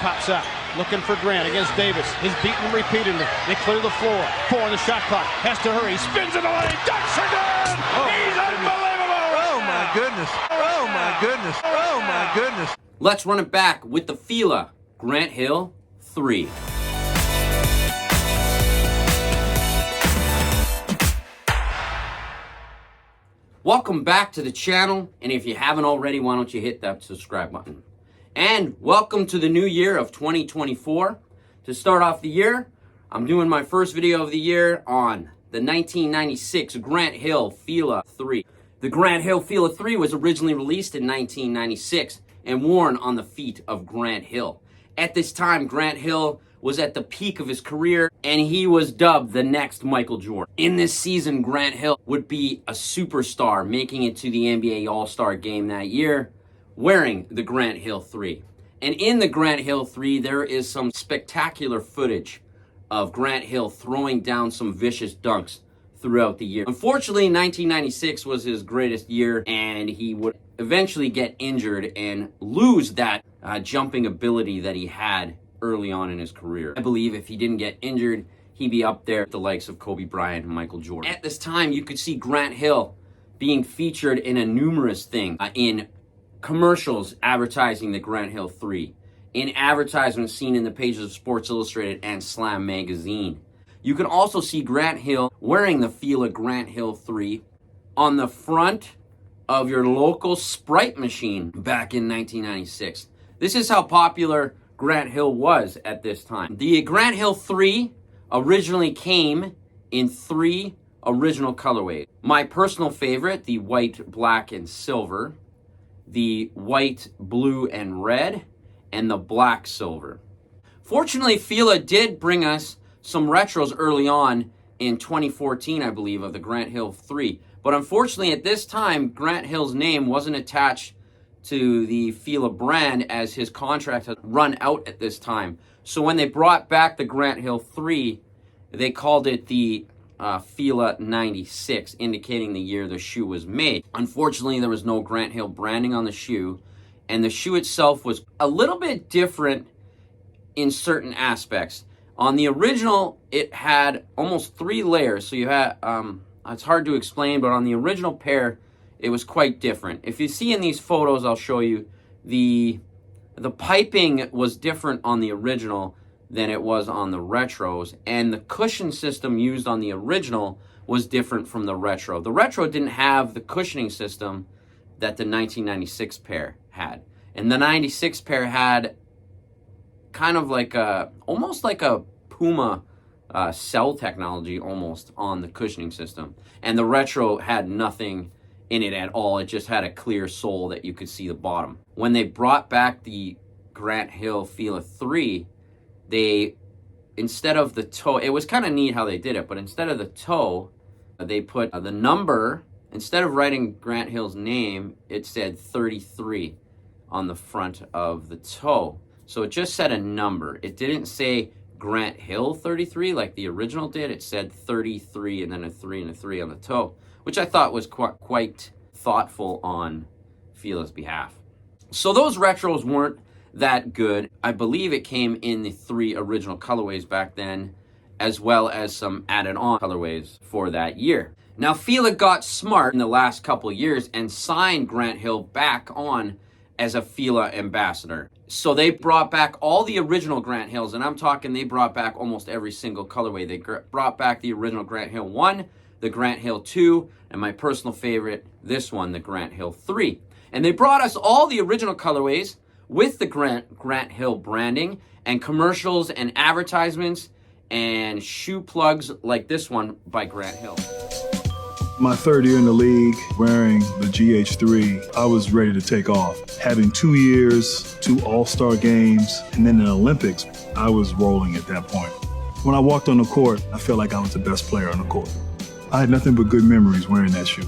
Pops out, looking for Grant against Davis. He's beaten him repeatedly. They clear the floor. 4 on the shot clock. Has to hurry. Spins in the lane. Ducks are good. He's unbelievable. Oh my goodness. Oh my goodness. Oh my goodness. Let's run it back with the FILA Grant Hill 3. Welcome back to the channel, and if you haven't already, why don't you hit that subscribe button. And welcome to the new year of 2024. To start off the year, I'm doing my first video of the year on the 1996 Grant Hill FILA 3. The Grant Hill FILA 3 was originally released in 1996 and worn on the feet of Grant Hill. At this time, Grant Hill was at the peak of his career, and he was dubbed the next Michael Jordan. In this season, Grant Hill would be a superstar, making it to the NBA All-Star game that year, wearing the Grant Hill 3. And in the Grant Hill 3, there is some spectacular footage of Grant Hill throwing down some vicious dunks throughout the year. Unfortunately, 1996 was his greatest year, and he would eventually get injured and lose that jumping ability that he had early on in his career. I believe if he didn't get injured, he'd be up there with the likes of Kobe Bryant and Michael Jordan. At this time, you could see Grant Hill being featured in a numerous things, in commercials advertising the Grant Hill 3, in advertisements seen in the pages of Sports Illustrated and Slam magazine. You can also see Grant Hill wearing the FILA Grant Hill 3 on the front of your local Sprite machine back in 1996. This is how popular Grant Hill was at this time. The Grant Hill 3 originally came in 3 original colorways. My personal favorite, the white, black, and silver, the white, blue, and red, and the black silver. Fortunately, FILA did bring us some retros early on in 2014, I believe, of the Grant Hill 3. But unfortunately, at this time, Grant Hill's name wasn't attached to the FILA brand, as his contract had run out at this time. So when they brought back the Grant Hill 3, they called it the FILA 96, indicating the year the shoe was made. Unfortunately, there was no Grant Hill branding on the shoe, and the shoe itself was a little bit different in certain aspects. On the original, it had almost 3 layers, so you had, it's hard to explain, but on the original pair, it was quite different. If you see in these photos, I'll show you, the piping was different on the original than it was on the retros, and the cushion system used on the original was different from the retro. The retro didn't have the cushioning system that the 1996 pair had. And the 96 pair had kind of like almost like a Puma cell technology almost on the cushioning system. And the retro had nothing in it at all. It just had a clear sole that you could see the bottom. When they brought back the Grant Hill FILA 3, they, instead of the toe, it was kind of neat how they did it, but instead of the toe, they put the number, instead of writing Grant Hill's name, it said 33 on the front of the toe. So it just said a number. It didn't say Grant Hill 33 like the original did. It said 33 and then a 3 and a 3 on the toe, which I thought was quite thoughtful on FILA's behalf. So those retros weren't that good. I believe it came in the 3 original colorways back then, as well as some added on colorways for that year. Now, FILA got smart in the last couple years and signed Grant Hill back on as a FILA ambassador. So they brought back all the original Grant Hills, and I'm talking they brought back almost every single colorway. They brought back the original Grant Hill 1, the Grant Hill 2, and my personal favorite, this one, the Grant Hill 3. And they brought us all the original colorways with the Grant Hill branding and commercials and advertisements and shoe plugs like this one by Grant Hill. My 3rd year in the league, wearing the GH3, I was ready to take off. Having 2 years, 2 All-Star games, and then the Olympics, I was rolling at that point. When I walked on the court, I felt like I was the best player on the court. I had nothing but good memories wearing that shoe.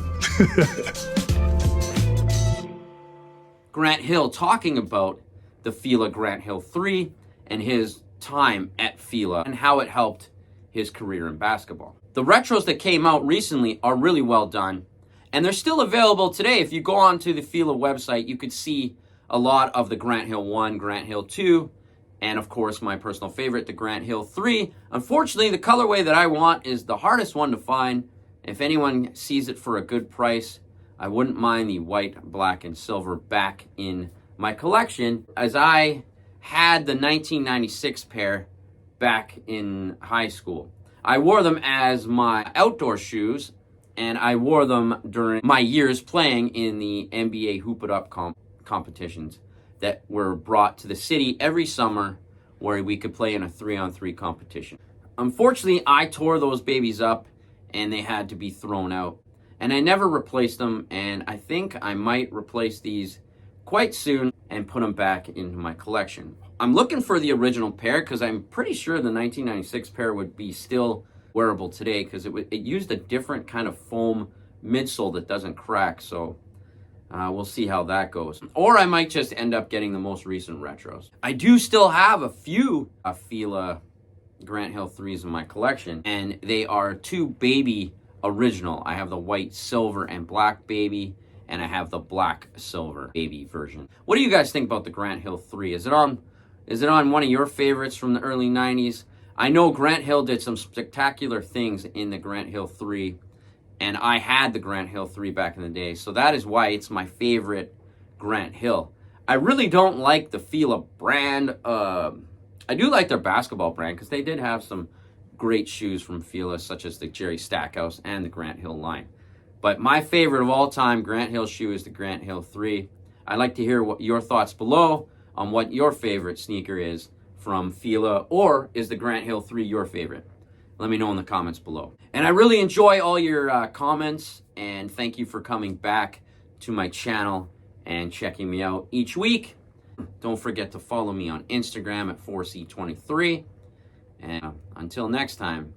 Grant Hill talking about the FILA Grant Hill 3 and his time at FILA and how it helped his career in basketball. The retros that came out recently are really well done, and they're still available today. If you go onto the FILA website, you could see a lot of the Grant Hill 1, Grant Hill 2, And of course, my personal favorite, the Grant Hill 3. Unfortunately, the colorway that I want is the hardest one to find. If anyone sees it for a good price, I wouldn't mind the white, black, and silver back in my collection, as I had the 1996 pair back in high school. I wore them as my outdoor shoes, and I wore them during my years playing in the NBA Hoop It Up competitions that were brought to the city every summer, where we could play in a 3-on-3 competition. Unfortunately, I tore those babies up and they had to be thrown out. And I never replaced them, and I think I might replace these quite soon and put them back into my collection. I'm looking for the original pair because I'm pretty sure the 1996 pair would be still wearable today, because it used a different kind of foam midsole that doesn't crack. So we'll see how that goes. Or I might just end up getting the most recent retros. I do still have a few FILA Grant Hill 3s in my collection, and they are 2 baby original. I have the white, silver, and black baby, and I have the black, silver baby version. What do you guys think about the Grant Hill 3? Is it on one of your favorites from the early 90s? I know Grant Hill did some spectacular things in the Grant Hill 3, and I had the Grant Hill 3 back in the day, so that is why it's my favorite Grant Hill. I really don't like the FILA brand. I do like their basketball brand, because they did have some great shoes from FILA, such as the Jerry Stackhouse and the Grant Hill line. But my favorite of all time Grant Hill shoe is the Grant Hill 3. I'd like to hear what your thoughts below on what your favorite sneaker is from FILA, or is the Grant Hill 3 your favorite? Let me know in the comments below. And I really enjoy all your comments, and thank you for coming back to my channel and checking me out each week. Don't forget to follow me on Instagram at 4C23. And until next time,